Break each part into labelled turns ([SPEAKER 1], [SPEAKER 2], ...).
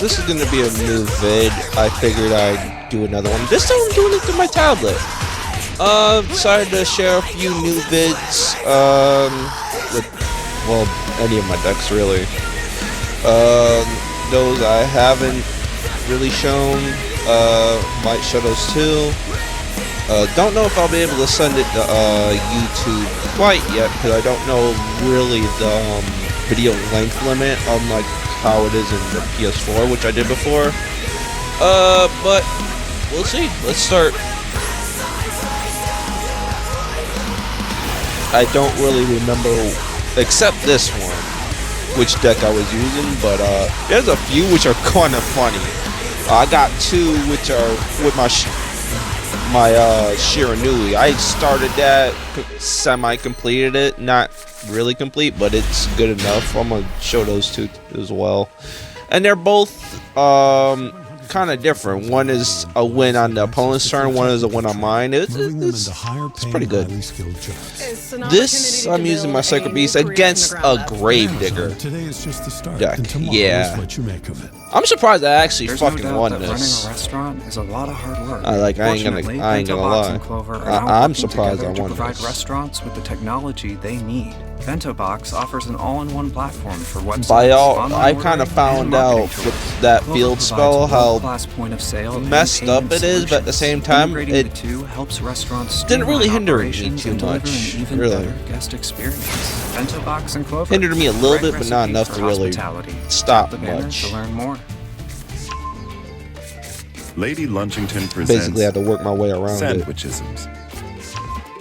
[SPEAKER 1] this is gonna be a new vid, I figured I'd do another one. This time I'm doing it through my tablet. Decided to share a few new vids, with, well, any of my decks really. Those I haven't really shown, might show those too. Don't know if I'll be able to send it to, YouTube quite yet, because I don't know really the, video length limit, unlike how it is in the PS4, which I did before. But we'll see. Let's start. I don't really remember, except this one, which deck I was using, but there's a few which are kind of funny. I got two which are with my Xireon. I started that, semi-completed it, not really complete, but it's good enough. I'm gonna show those two as well, and they're both kind of different. One is a win on the opponent's turn, one is a win on mine. It's pretty good. This, I'm using my Sacred Beast against a Gravedigger deck. Yeah. I'm surprised I actually fucking won this. I ain't gonna lie. I'm surprised I won this.
[SPEAKER 2] Restaurants with the technology they need. BentoBox offers an all-in-one platform for websites.
[SPEAKER 1] By all, I kind of found out with that field spell how messed up it is, but at the same time, it didn't really hinder me too much. Really, hindered me a little bit, but not enough to really stop much.
[SPEAKER 3] Lady Lunchington presents
[SPEAKER 1] basically had to work my way around
[SPEAKER 3] sandwichisms.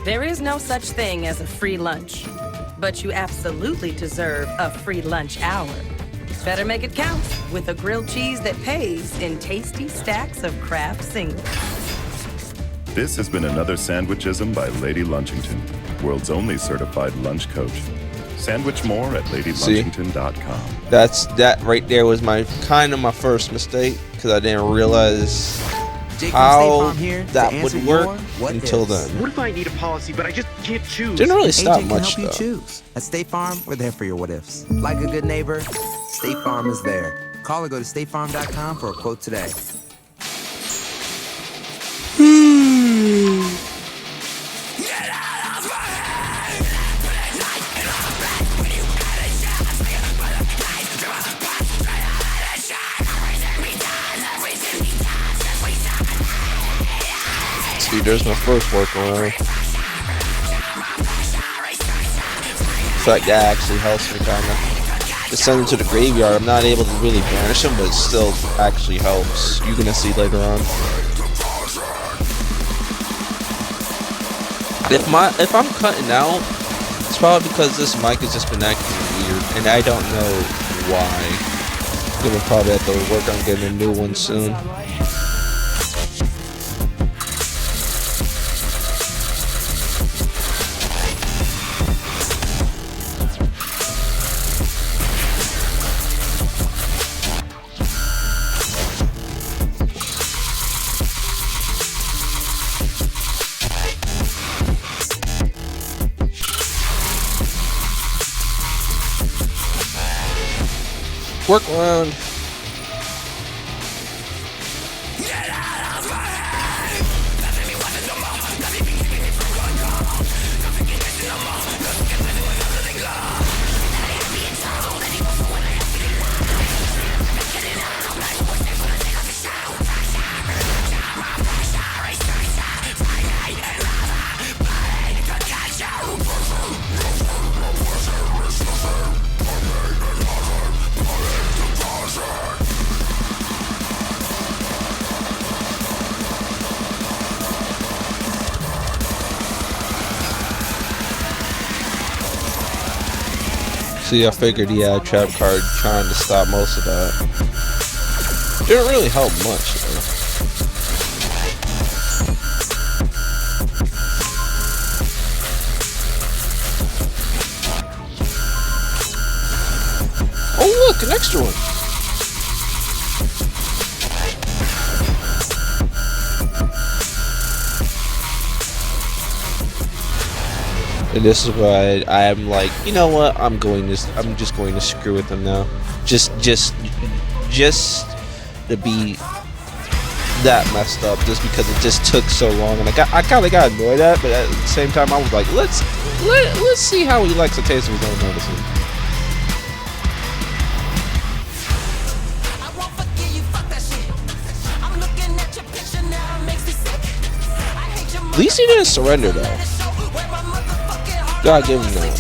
[SPEAKER 4] There is no such thing as a free lunch, but you absolutely deserve a free lunch hour. Better make it count with a grilled cheese that pays in tasty stacks of Kraft singles.
[SPEAKER 3] This has been another sandwichism by Lady Lunchington, world's only certified lunch coach. Sandwich more at ladylunchington.com.
[SPEAKER 1] That right there was my first mistake, because I didn't realize how that would work until then.
[SPEAKER 5] What if I need a policy, but I just can't choose?
[SPEAKER 1] Didn't really stop
[SPEAKER 6] Agent
[SPEAKER 1] much
[SPEAKER 6] can help
[SPEAKER 1] though.
[SPEAKER 6] you choose. At State Farm, we're there for your what ifs. Like a good neighbor, State Farm is there. Call or go to statefarm.com for a quote today.
[SPEAKER 1] See, there's my first workaround. In fact, that actually helps me kinda. To send them to the graveyard, I'm not able to really banish them, but it still actually helps. You're gonna see later on. If I'm cutting out, it's probably because this mic has just been acting weird, and I don't know why. I'm gonna probably have to work on getting a new one soon. Workaround. See, I figured he had a trap card trying to stop most of that. Didn't really help much though. Oh look, an extra one! And this is why I'm like, you know what? I'm just going to screw with them now. Just to be that messed up just because it just took so long, and I kind of got annoyed at it, but at the same time I was like, let's see how he likes the taste of his own medicine. At least he didn't surrender though. Gotta give him that.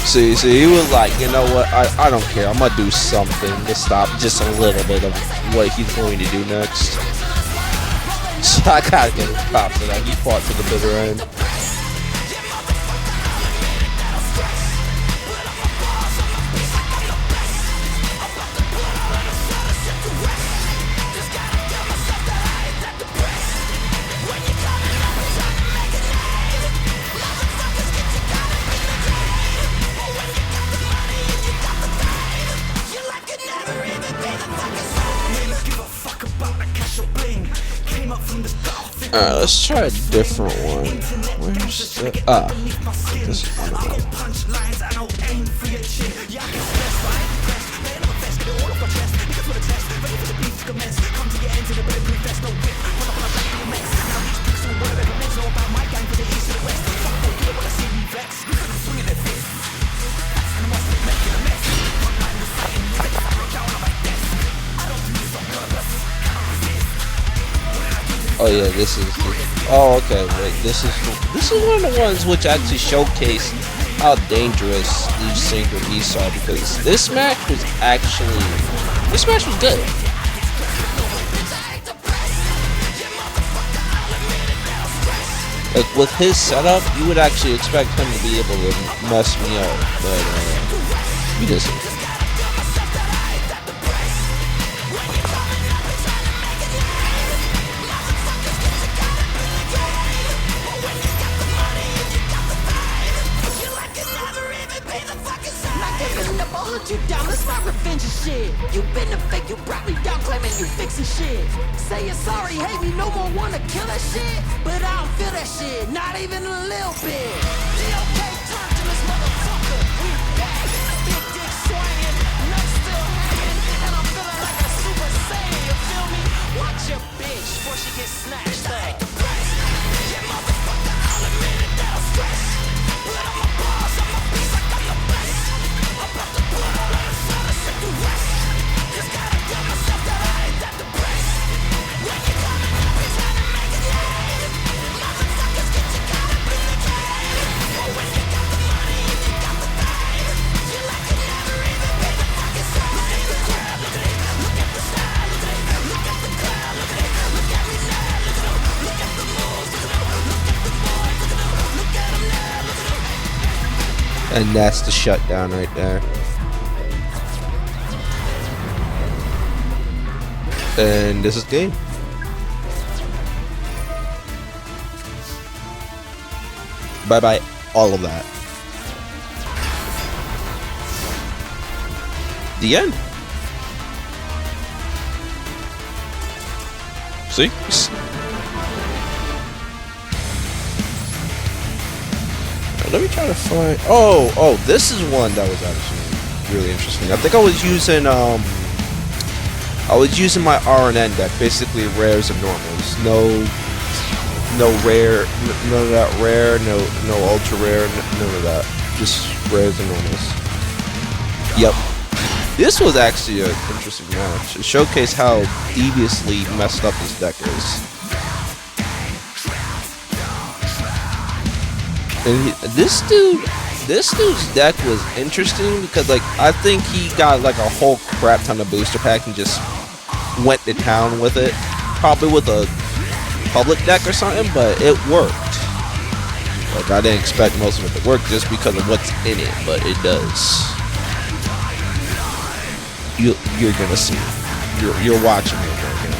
[SPEAKER 1] See, he was like, you know what, I don't care, I'm gonna do something to stop just a little bit of what he's going to do next. So I gotta give him props for that. He fought to the bitter end. Alright, let's try a different one. Where's the... this is one. Oh yeah, this is. Oh okay, wait. This is one of the ones which actually showcase how dangerous these synchronous are, because this match was good. Like with his setup, you would actually expect him to be able to mess me up, but he doesn't.
[SPEAKER 7] You down, that's my revenge and shit. You been a fake, you brought me down, claiming you fixing shit. Saying sorry, hate me, no more wanna kill that shit. But I don't feel that shit, not even a little bit. DOK turned to this motherfucker. We back, big dick swinging, nuts still hanging, and I'm feeling like a super saiyan, you feel me? Watch your bitch before she gets snatched up. Yeah, motherfucker, I'll admit it, that'll stress. But I'm a boss, I'm a beast, I got the best. I'm about to put all of this on the shit to rest. Just gotta tell myself that I ain't that depressed. When you come in, we trying to make it live. Motherfuckers get you caught up in the game. But when you got the money and you got the fame, you like you never even been the fucking same. Look at the crowd, look at it. Look at the style, look at it. Look at the crowd, look at it. Look at me now, look at them. Look at the moves, look at them. Look at the boys, look at them. Look at them now, look at them.
[SPEAKER 1] And that's the shutdown right there. And this is game. Bye bye, all of that. The end. See? Let me try to find. Oh, this is one that was actually really interesting. I think I was using my RNN deck, basically rares and normals. No rare, none of that rare, no ultra rare, none of that. Just rares and normals. Yep. This was actually an interesting match. It showcased how deviously messed up this deck is. And this dude's deck was interesting because, like, I think he got like a whole crap ton of booster pack and just went to town with it, probably with a public deck or something, but it worked. Like, I didn't expect most of it to work just because of what's in it, but it does. You're gonna see. You're watching it right now.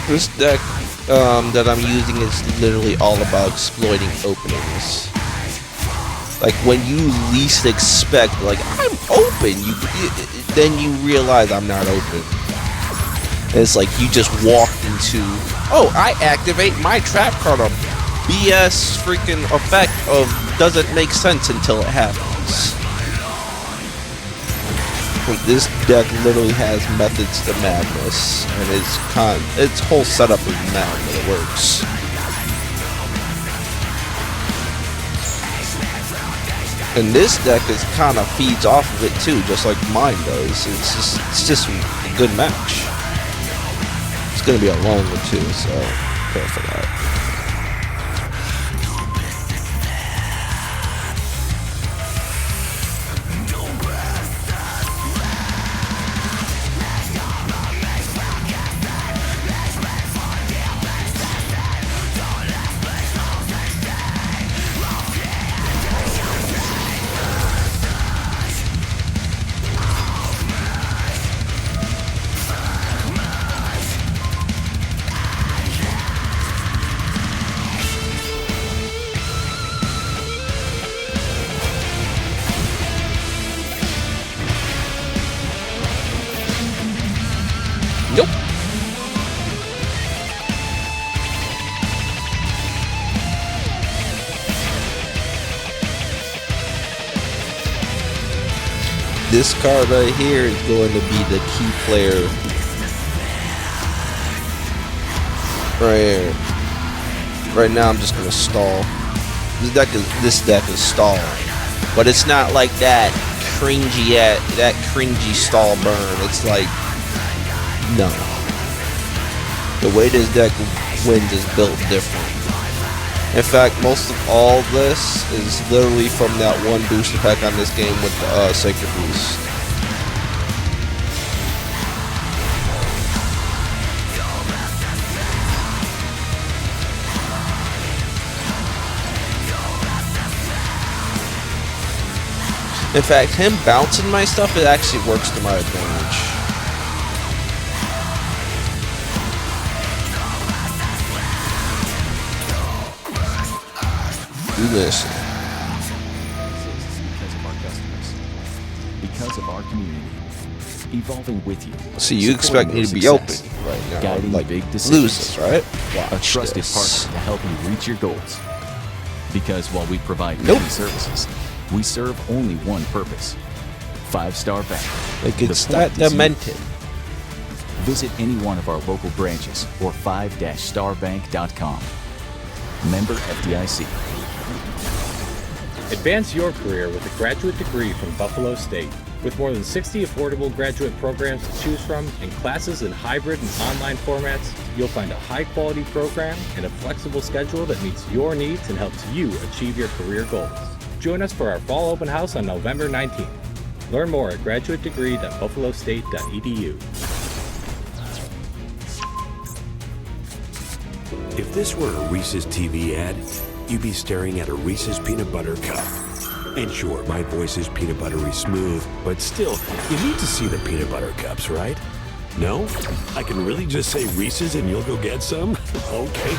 [SPEAKER 1] This deck that I'm using is literally all about exploiting openings. Like when you least expect, like I'm open, then you realize I'm not open. And it's like you just walked into, oh, I activate my trap card. A BS freaking effect of doesn't make sense until it happens. Like, this deck literally has methods to madness, and its whole setup is mad, but it works. And this deck is kind of feeds off of it too, just like mine does. It's just a good match. It's gonna be a long one too, so prepare for that. Nope. This card right here is going to be the key player. Right here. Right now I'm just gonna stall. This deck is stalling. But it's not like that cringy stall burn. It's like, no. The way this deck wins is built different. In fact, most of all this is literally from that one booster pack on this game with the Sacred Boost. In fact, him bouncing my stuff, it actually works to my advantage. Do this.
[SPEAKER 8] Because of our customers. Because of our community. Evolving with you.
[SPEAKER 1] See, you expect me to be open right now.
[SPEAKER 8] Guiding
[SPEAKER 1] like
[SPEAKER 8] big decisions.
[SPEAKER 1] lose this, right? Watch
[SPEAKER 8] a trusted
[SPEAKER 1] this.
[SPEAKER 8] partner to help you reach your goals. Because while we provide many services, we serve only one purpose. 5-Star Bank.
[SPEAKER 1] Like it's that demented.
[SPEAKER 8] Visit any one of our local branches or 5-starbank.com. Member FDIC.
[SPEAKER 9] Advance your career with a graduate degree from Buffalo State. With more than 60 affordable graduate programs to choose from and classes in hybrid and online formats, you'll find a high-quality program and a flexible schedule that meets your needs and helps you achieve your career goals. Join us for our fall open house on November 19th. Learn more at graduatedegree.buffalostate.edu.
[SPEAKER 10] If this were a Reese's TV ad, you'd be staring at a Reese's peanut butter cup. And sure, my voice is peanut buttery smooth, but still, you need to see the peanut butter cups, right? No? I can really just say Reese's and you'll go get some? Okay.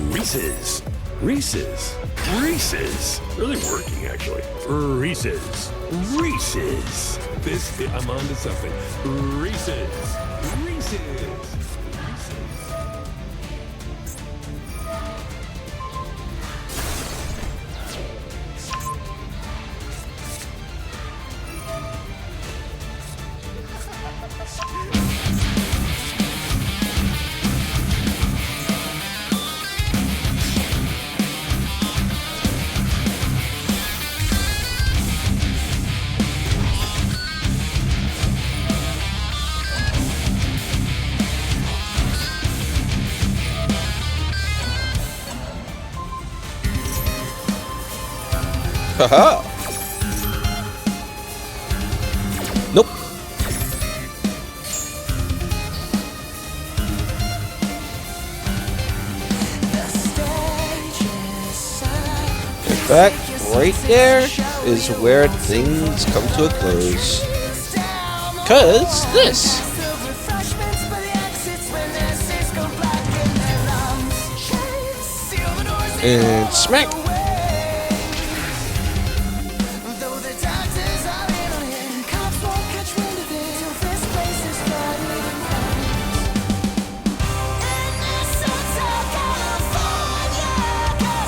[SPEAKER 10] Reese's. Reese's. Reese's. Really working, actually. Reese's. Reese's. I'm on to something. Reese's. Reese's.
[SPEAKER 1] Haha. Nope. In fact, right there is where things come to a close. 'Cause this. And smack.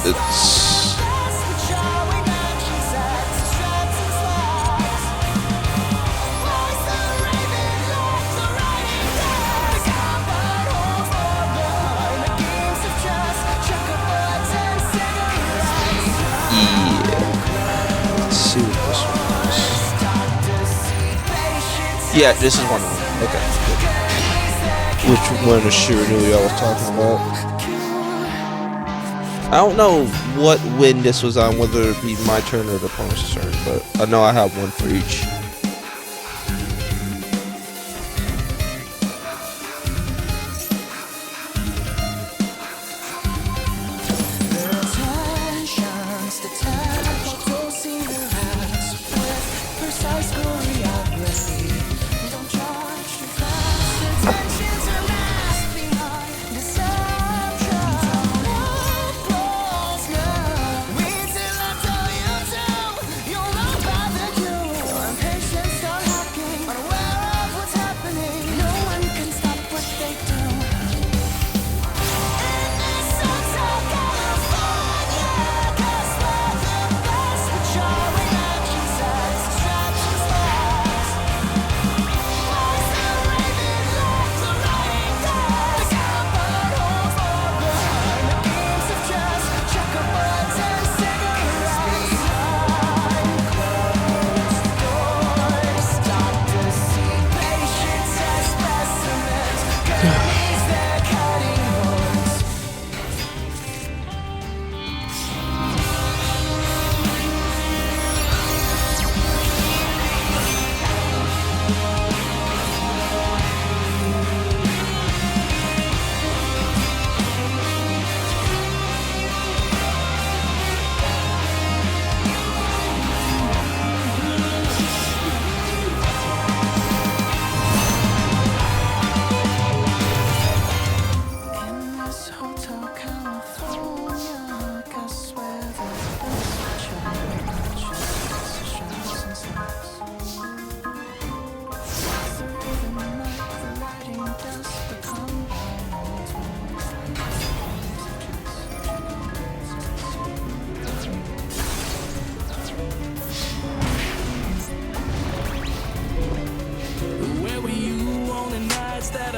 [SPEAKER 1] It's yeah, this is one of them. Okay, good. Which one of Xireon I was talking about? I don't know what win this was on, whether it be my turn or the opponent's turn, but I know I have one for each.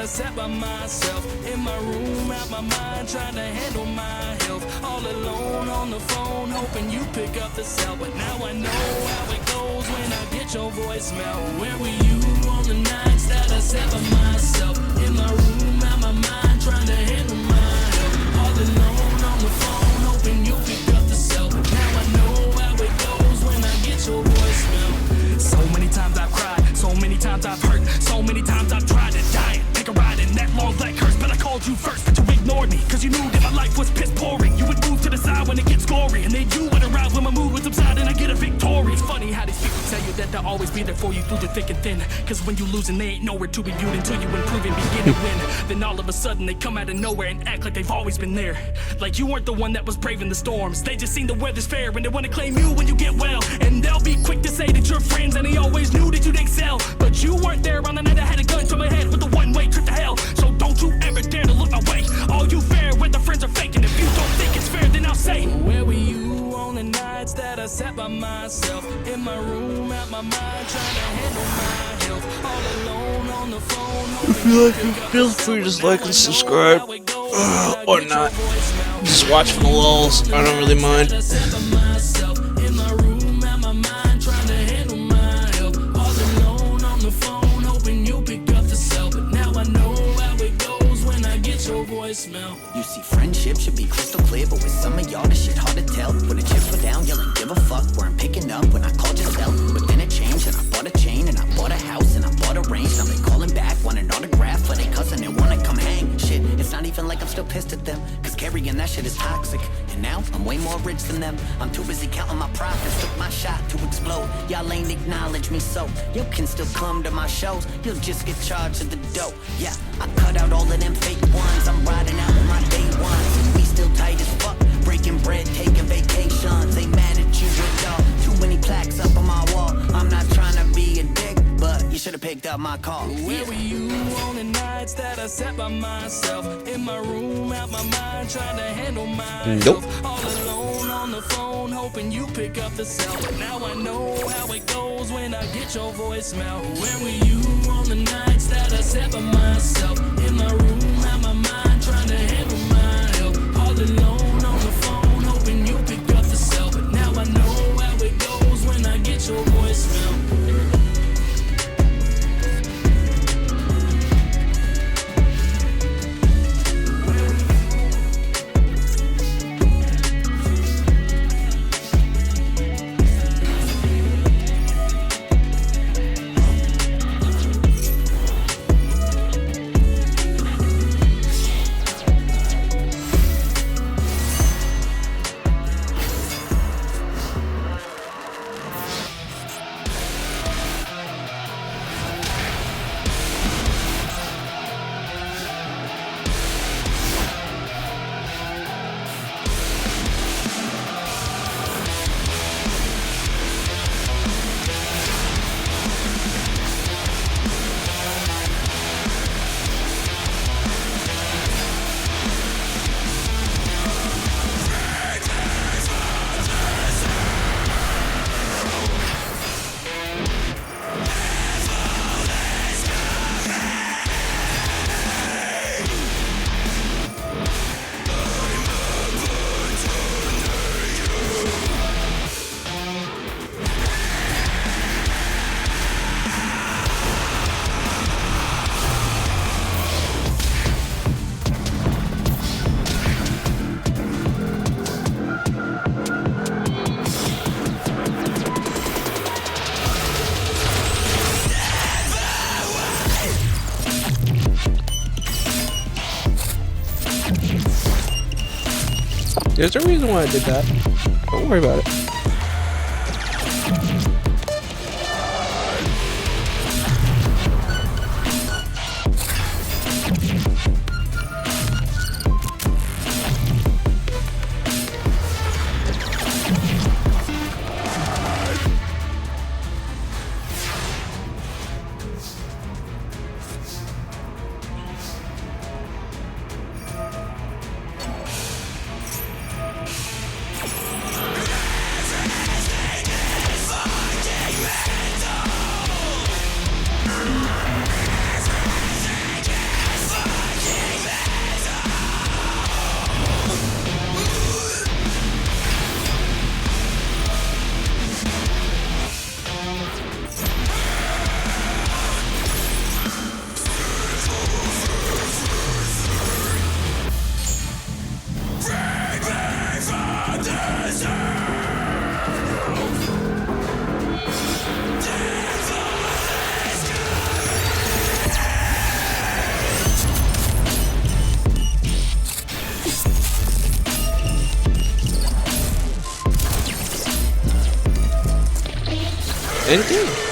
[SPEAKER 11] Sat by myself in my room, out my mind, trying to handle my health. All alone on the phone, hoping you pick up the cell. But now I know how it goes when I get your voicemail. Where were you on the nights that I sat by myself in my room, out my mind, trying to handle my health. All alone on the phone, hoping you pick up the cell. But now I know how it goes when I get your voicemail. So many times I've cried, so many times I've hurt, so many times I've tried to die. A ride in that long black curse, but I called you first, but you ignored me, cause you knew that my life was piss pouring. You would move to the side when it gets gory, and then you would arrive when my mood was subsided and I get a victory. It's funny how these people tell you that they'll always be there for you through the thick and thin, cause when you losing they ain't nowhere to be viewed until you improve and begin to win. Then all of a sudden they come out of nowhere and act like they've always been there, like you weren't the one that was braving the storms. They just seen the weather's fair and they wanna claim you when you get well, and they'll be quick to say that you're friends and they always knew that you'd excel. But you weren't there on the night I had a gun to my head with a one-way trip to hell. So don't you ever dare to look my way. All you fair weather friends are fake, and if you don't think it's fair, then I'll say, where were you on the nights that I sat by myself in my room, out my mind, trying to handle my health. All alone on the phone.
[SPEAKER 1] If you like it, feel free to like and subscribe, or not. Just watch for the lulz. I don't really mind.
[SPEAKER 12] You see, friendship should be crystal clear, but with some of y'all, this shit hard to tell. When the chips were down, yelling, give a fuck, weren't picking up when I called your cell. But then it changed, and I bought a chain, and I bought a house, and I bought a range. Now they calling back, want an autograph for they cousin, and wanna come hang. Shit, it's not even like I'm still pissed at them, cause carrying that shit is toxic. And now, I'm way more rich than them. I'm too busy counting my profits, took my shot to explode. Y'all ain't acknowledge me, so you can still come to my shows. You'll just get charged of the dough. Yeah, I cut out all of them fake ones. I'm riding out with my day ones. We still tight as fuck, breaking bread. my call.
[SPEAKER 11] Where were you on the nights that I sat by myself in my room, out my mind, trying to handle my
[SPEAKER 1] Nope.
[SPEAKER 11] health, all alone on the phone, hoping you pick up the cell. But now I know how it goes when I get your voicemail. Where were you on the nights that I sat by myself in my room, out my mind, trying to handle my health, all alone on the phone, hoping you pick up the cell. But now I know how it goes when I get your voicemail.
[SPEAKER 1] There's a reason why I did that. Don't worry about it. Indeed.